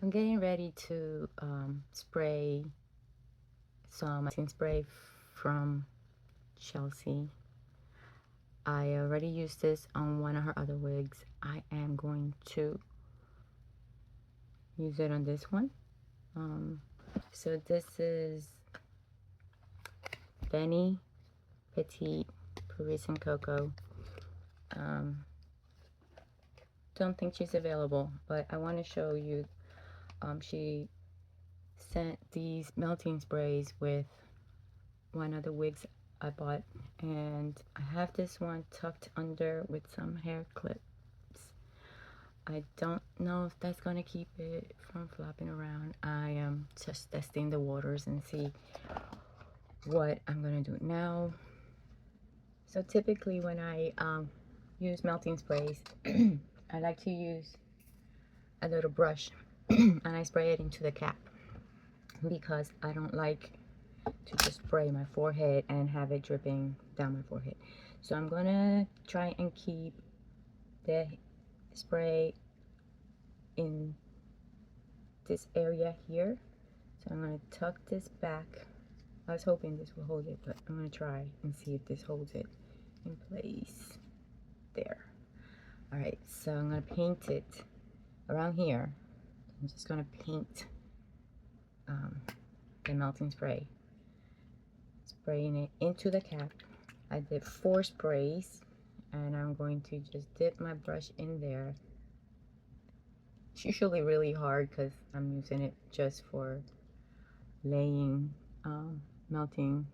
I'm getting ready to spray some spray from Chelsey. I already used this on one of her other wigs. I am going to use it on this one. So this is Benny Petite Parisian Cocoa. Don't think she's available, but I want to show you. She sent these melting sprays with one of the wigs I bought, and I have this one tucked under with some hair clips. I don't know if that's gonna keep it from flopping around. I am just testing the waters and see what I'm gonna do now. So typically when I use melting sprays, I like to use a little brush and I spray it into the cap because I don't like to just spray my forehead and have it dripping down my forehead. So I'm gonna try and keep the spray in this area here. So I'm gonna tuck this back. I was hoping this will hold it, but I'm gonna try and see if this holds it in place. There. All right, so I'm gonna paint it around here. I'm just gonna paint the melting spray, spraying it into the cap. I did 4 sprays, and I'm going to just dip my brush in there. It's usually really hard because I'm using it just for laying melting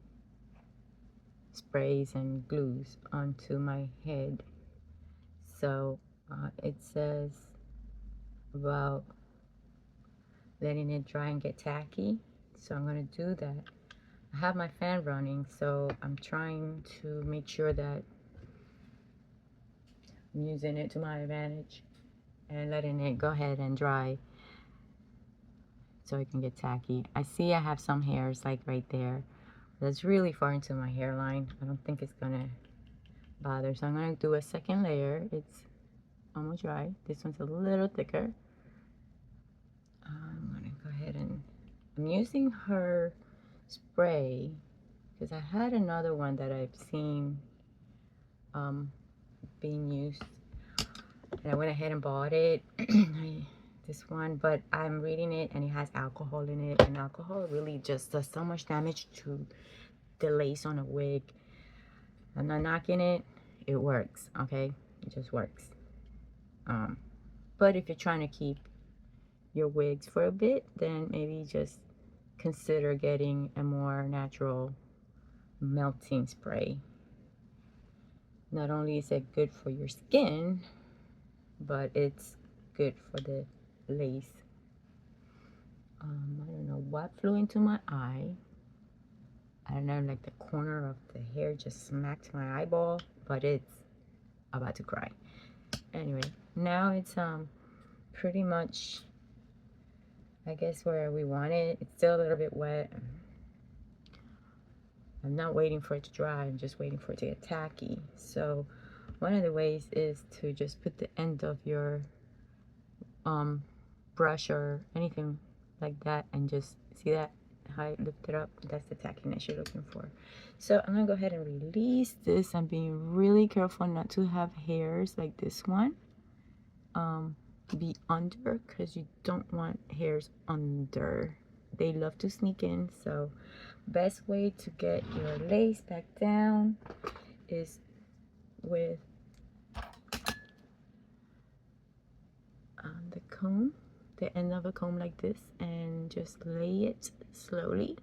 sprays and glues onto my head. So it says about letting it dry and get tacky, so I'm going to do that. I have my fan running, so I'm trying to make sure that I'm using it to my advantage and letting it go ahead and dry so it can get tacky. I see I have some hairs like right there. That's really far into my hairline. I don't think it's gonna bother. So I'm gonna do a second layer. It's almost dry. This one's a little thicker. I'm gonna go ahead and I'm using her spray because I had another one that I've seen being used, and I went ahead and bought it. This one, but I'm reading it and it has alcohol in it, and alcohol really just does so much damage to the lace on a wig. I'm not knocking it. It works, okay? It just works. But if you're trying to keep your wigs for a bit, then maybe just consider getting a more natural melting spray. Not only is it good for your skin, but it's good for the lace. I don't know what flew into my eye. I don't know, like the corner of the hair just smacked my eyeball, but it's about to cry. Anyway, now it's pretty much, I guess, where we want it. It's still a little bit wet. I'm not waiting for it to dry, I'm just waiting for it to get tacky. So one of the ways is to just put the end of your brush or anything like that and just see that how I lift it up. That's the tackiness you're looking for. So I'm gonna go ahead and release this. I'm being really careful not to have hairs like this one be under, because you don't want hairs under. They love to sneak in. So best way to get your lace back down is with the comb, the end of a comb like this, and just lay it slowly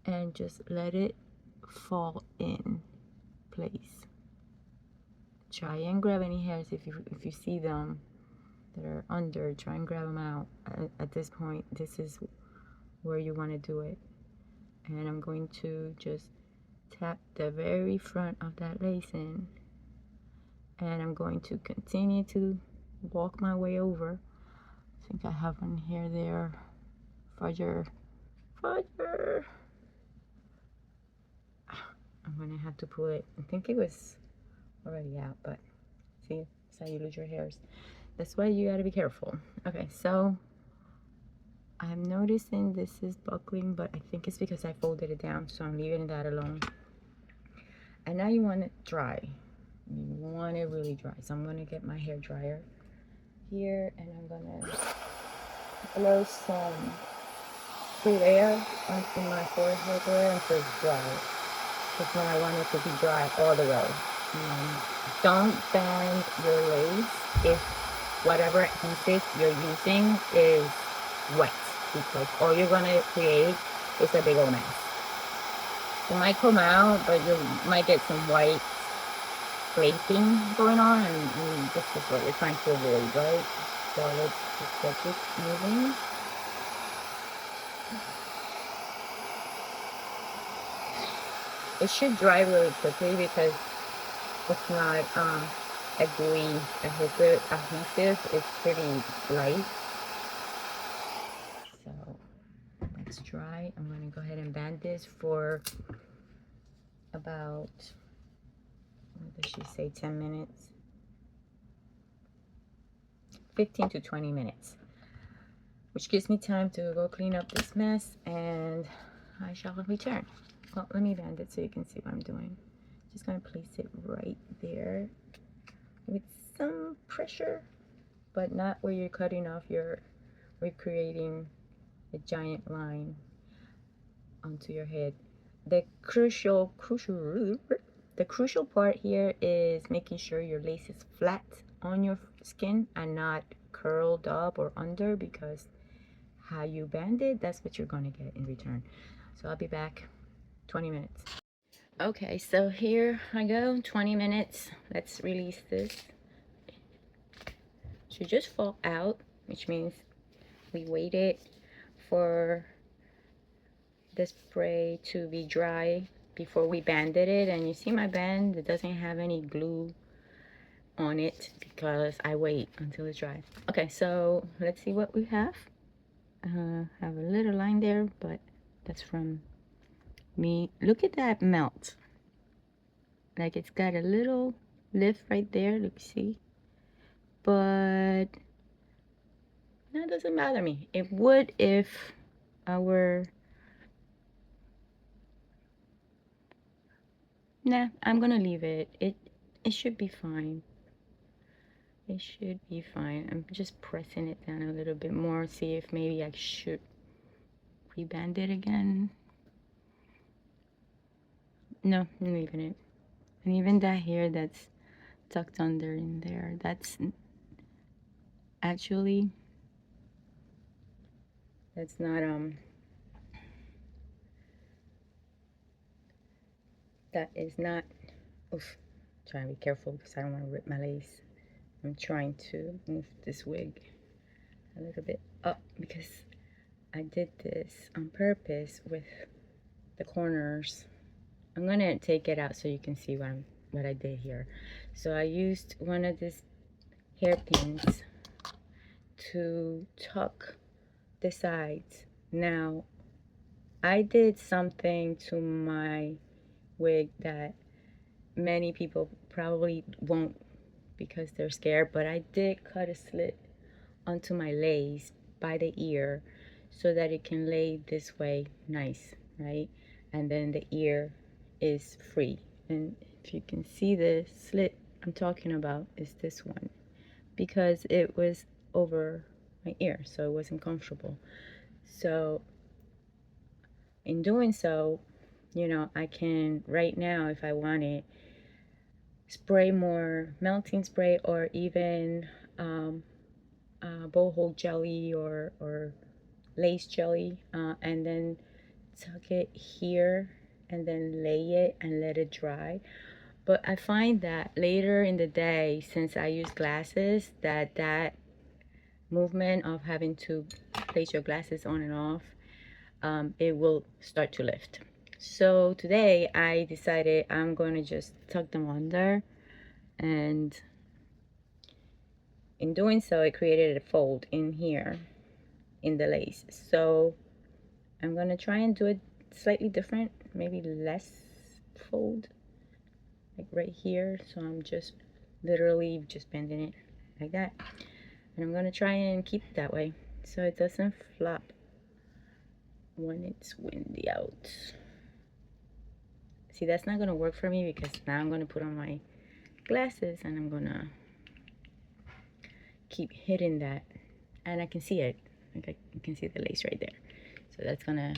and just let it fall in place. Try and grab any hairs if you see them that are under. Try and grab them out. At this point, this is where you want to do it. And I'm going to just tap the very front of that lace in, and I'm going to continue to walk my way over. I think I have one hair there. Fudger. I'm gonna have to pull it. I think it was already out, but see, that's how you lose your hairs. That's why you gotta be careful. Okay, so I'm noticing this is buckling, but I think it's because I folded it down, so I'm leaving that alone. And now you want it dry. You want it really dry. So I'm gonna get my hair dryer here, and I'm gonna blow some free air onto my forehead there until it's dry. Because when I want it to be dry all the way. Don't bend your lace if whatever adhesive you're using is wet, because all you're gonna create is a big old mess. It might come out, but you might get some white flaking going on, and this is what you're trying to avoid, right? So let's just get this moving. It should dry really quickly because it's not a gooey adhesive. It's pretty light. So that's dry. I'm going to go ahead and band this for about, what does she say, 10 minutes? 15 to 20 minutes. Which gives me time to go clean up this mess, and I shall return. Well, let me band it so you can see what I'm doing. Just going to place it right there with some pressure, but not where you're cutting off your, we're creating a giant line onto your head. The crucial part here is making sure your lace is flat on your skin and not curled up or under, because how you band it, that's what you're going to get in return. So I'll be back 20 minutes. Okay, so here I go, 20 minutes. Let's release this. Should just fall out, which means we waited for the spray to be dry before we banded it. And you see my band, it doesn't have any glue on it because I wait until it's dry. Okay, so let's see what we have. Have a little line there, but that's from me. Look at that melt. Like, it's got a little lift right there, look, see? But that doesn't bother me. It would if I were... Nah, I'm gonna leave it. It should be fine. It should be fine. I'm just pressing it down a little bit more, see if maybe I should reband it again. No, I'm leaving it. And even that hair that's tucked under in there, that's actually, that's not that is not, oof, trying to be careful because I don't want to rip my lace. I'm trying to move this wig a little bit up because I did this on purpose with the corners. I'm gonna take it out so you can see what I did here. So I used one of these hairpins to tuck the sides. Now, I did something to my wig that many people probably won't because they're scared, but I did cut a slit onto my lace by the ear so that it can lay this way nice, right? And then the ear is free. And if you can see the slit I'm talking about is this one, because it was over my ear, so it wasn't comfortable. So in doing so, you know, I can right now, if I want it, spray more melting spray or even boho jelly or lace jelly, and then tuck it here and then lay it and let it dry. But I find that later in the day, since I use glasses, that movement of having to place your glasses on and off, it will start to lift. So today I decided I'm going to just tuck them under, and in doing so it created a fold in here in the lace. So I'm going to try and do it slightly different, maybe less fold, like right here. So I'm just literally just bending it like that, and I'm going to try and keep it that way so it doesn't flop when it's windy out. See, that's not gonna work for me because now I'm gonna put on my glasses and I'm gonna keep hitting that, and I can see it. Like you can see the lace right there. So that's gonna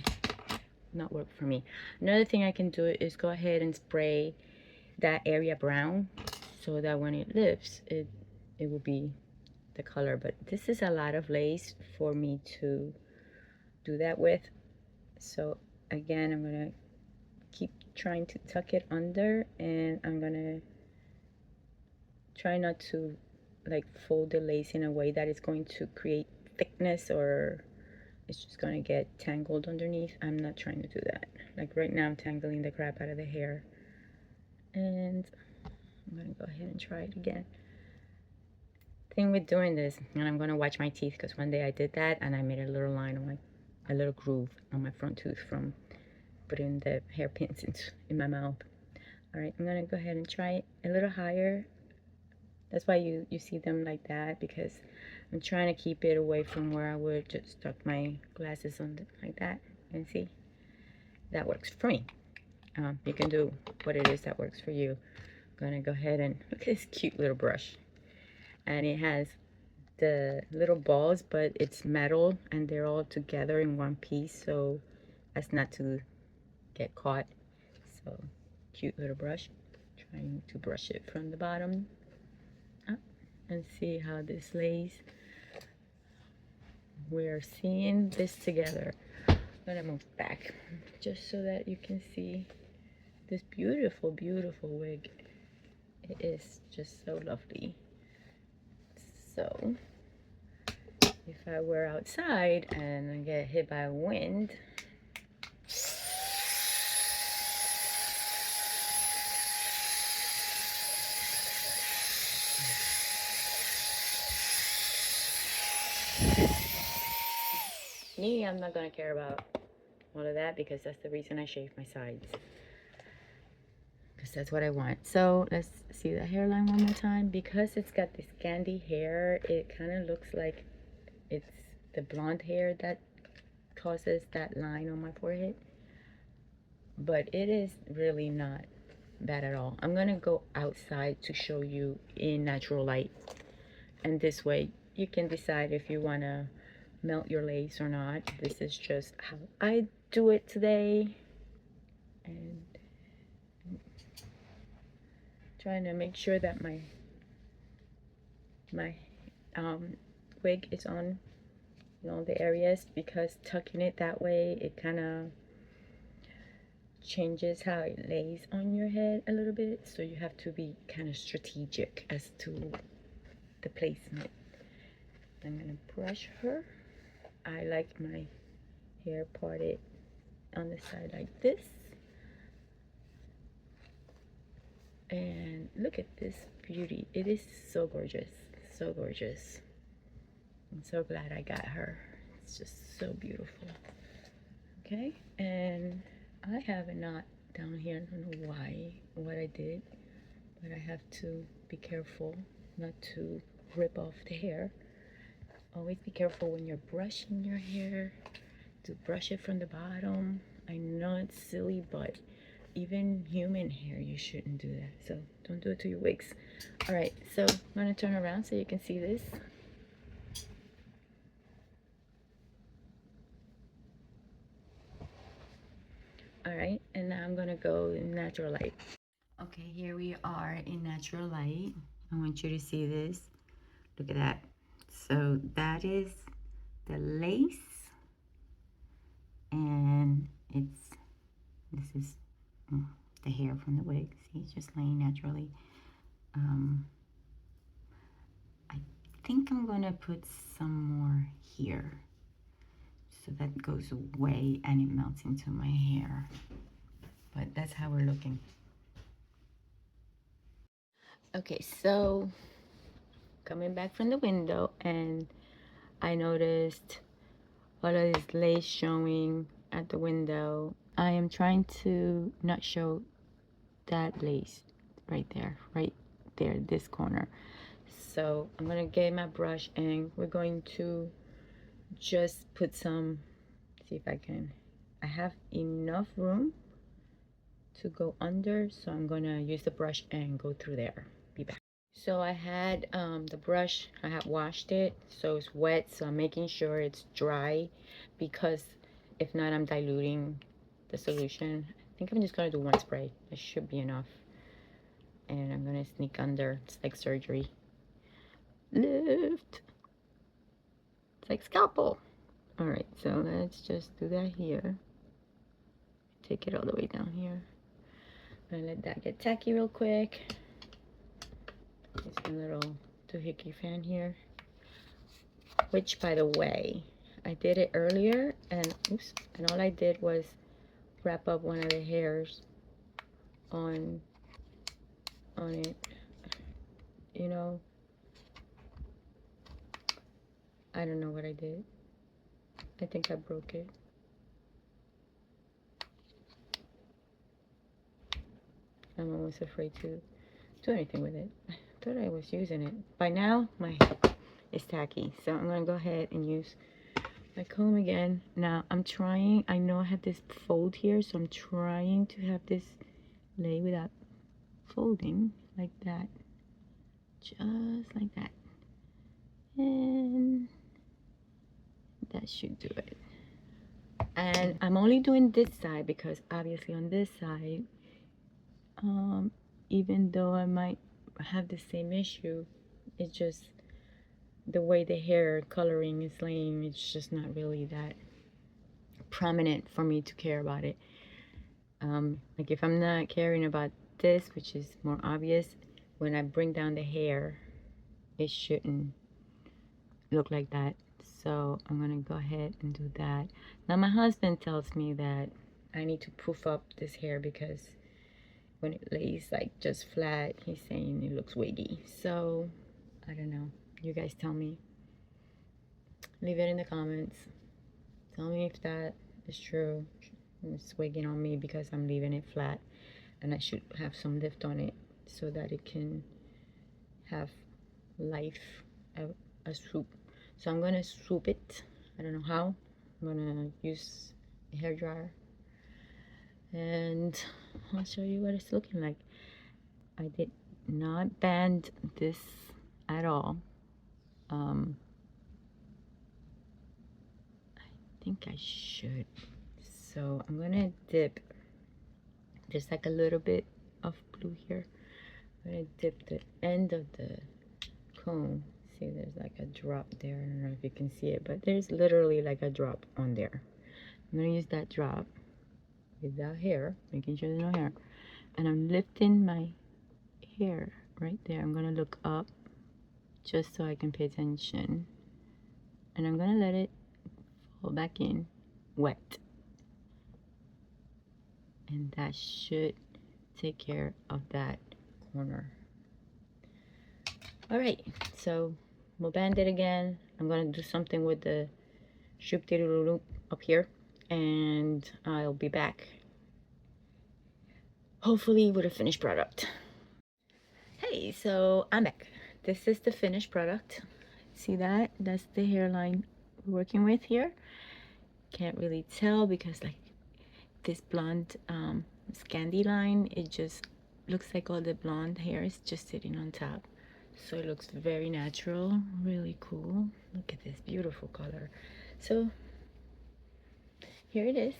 not work for me. Another thing I can do is go ahead and spray that area brown so that when it lifts, it will be the color. But this is a lot of lace for me to do that with. So again, I'm gonna keep trying to tuck it under, and I'm gonna try not to like fold the lace in a way that it's going to create thickness or it's just gonna get tangled underneath. I'm not trying to do that. Like right now I'm tangling the crap out of the hair, and I'm gonna go ahead and try it again. Thing with doing this, and I'm gonna watch my teeth because one day I did that and I made a little line on a little groove on my front tooth from putting the hairpins in my mouth. All right, I'm gonna go ahead and try it a little higher. That's why you see them like that, because I'm trying to keep it away from where I would just tuck my glasses on like that. And see, that works for me. You can do what it is that works for you. I'm gonna go ahead and look at this cute little brush, and it has the little balls, but it's metal and they're all together in one piece, so as not to get caught. So cute little brush. Trying to brush it from the bottom up and see how this lays. We're seeing this together. I'm gonna move back just so that you can see this beautiful, beautiful wig. It is just so lovely. So if I were outside and I get hit by wind, me, I'm not gonna care about all of that because that's the reason I shave my sides. Because that's what I want. So let's see the hairline one more time. Because it's got this candy hair, it kind of looks like it's the blonde hair that causes that line on my forehead. But it is really not bad at all. I'm gonna go outside to show you in natural light. And this way you can decide if you wanna melt your lace or not. This is just how I do it today. And trying to make sure that my wig is on all the areas, because tucking it that way, it kind of changes how it lays on your head a little bit. So you have to be kind of strategic as to the placement. I'm gonna brush her. I like my hair parted on the side like this. And look at this beauty. It is so gorgeous, so gorgeous. I'm so glad I got her. It's just so beautiful. Okay, and I have a knot down here. I don't know what I did, but I have to be careful not to rip off the hair. Always be careful when you're brushing your hair to brush it from the bottom. I know it's silly, but even human hair, you shouldn't do that. So don't do it to your wigs. All right, so I'm gonna turn around so you can see this. All right, and now I'm gonna go in natural light. Okay, here we are in natural light. I want you to see this. Look at that. So that is the lace, and this is the hair from the wig. See, it's just laying naturally. I think I'm gonna put some more here so that goes away and it melts into my hair. But that's how we're looking. Okay, so coming back from the window, and I noticed all of this lace showing at the window. I am trying to not show that lace right there, this corner. So I'm gonna get my brush and we're going to just put some, see if I can I have enough room to go under, so I'm gonna use the brush and go through there. Be back. So I had the brush, I had washed it, so it's wet, so I'm making sure it's dry, because if not, I'm diluting the solution. I think I'm just gonna do one spray. That should be enough. And I'm gonna sneak under. It's like surgery. Lift. It's like scalpel. All right, so let's just do that here. Take it all the way down here. I'm gonna let that get tacky real quick. Just a little doohickey fan here. Which, by the way, I did it earlier, and oops, and all I did was wrap up one of the hairs on it. You know, I don't know what I did. I think I broke it. I'm almost afraid to do anything with it. I thought I was using it. By now, it's tacky. So I'm going to go ahead and use my comb again. Now, I'm trying. I know I have this fold here, so I'm trying to have this lay without folding, like that. Just like that. And that should do it. And I'm only doing this side because obviously on this side, even though I might have the same issue, it's just the way the hair coloring is laying, it's just not really that prominent for me to care about it. Like if I'm not caring about this, which is more obvious, when I bring down the hair, it shouldn't look like that. So I'm gonna go ahead and do that. Now my husband tells me that I need to poof up this hair because when it lays like just flat, he's saying it looks wiggy. So I don't know, you guys tell me. Leave it in the comments. Tell me if that is true. It's wigging on me because I'm leaving it flat, and I should have some lift on it so that it can have life, a swoop. So I'm gonna swoop it. I don't know how. I'm gonna use a hair dryer and I'll show you what it's looking like. I did not band this at all. I think I should. So I'm gonna dip just like a little bit of blue here. I'm gonna dip the end of the comb. See, there's like a drop there. I don't know if you can see it, but there's literally like a drop on there. I'm gonna use that drop without hair, making sure there's no hair, and I'm lifting my hair right there. I'm gonna look up just so I can pay attention, and I'm gonna let it fall back in wet, and that should take care of that corner. All right, so we'll band it again. I'm gonna do something with the shoop-de-doo-loop up here, and I'll be back hopefully with a finished product. Hey, so I'm back. This is the finished product. See that? That's the hairline we're working with here. Can't really tell because like this blonde Scandi line, it just looks like all the blonde hair is just sitting on top. So it looks very natural, really cool. Look at this beautiful color. So here it is,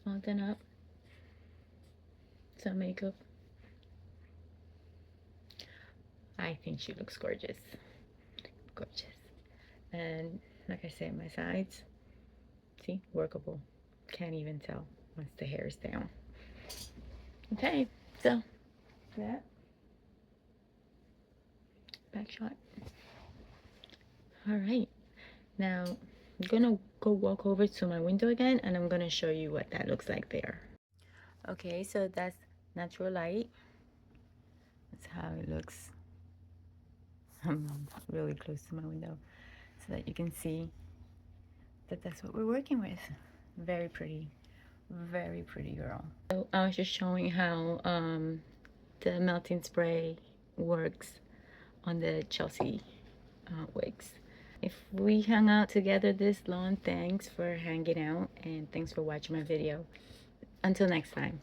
all done up. Some makeup. I think she looks gorgeous. Gorgeous. And like I said, my sides, see, workable. Can't even tell once the hair is down. Okay, so that back shot. All right, now I'm gonna go walk over to my window again, and I'm gonna show you what that looks like there. Okay, so that's natural light. That's how it looks. I'm really close to my window so that you can see that that's what we're working with. Very pretty girl. So I was just showing how the melting spray works on the Chelsey wigs. If we hung out together this long, thanks for hanging out and thanks for watching my video. Until next time.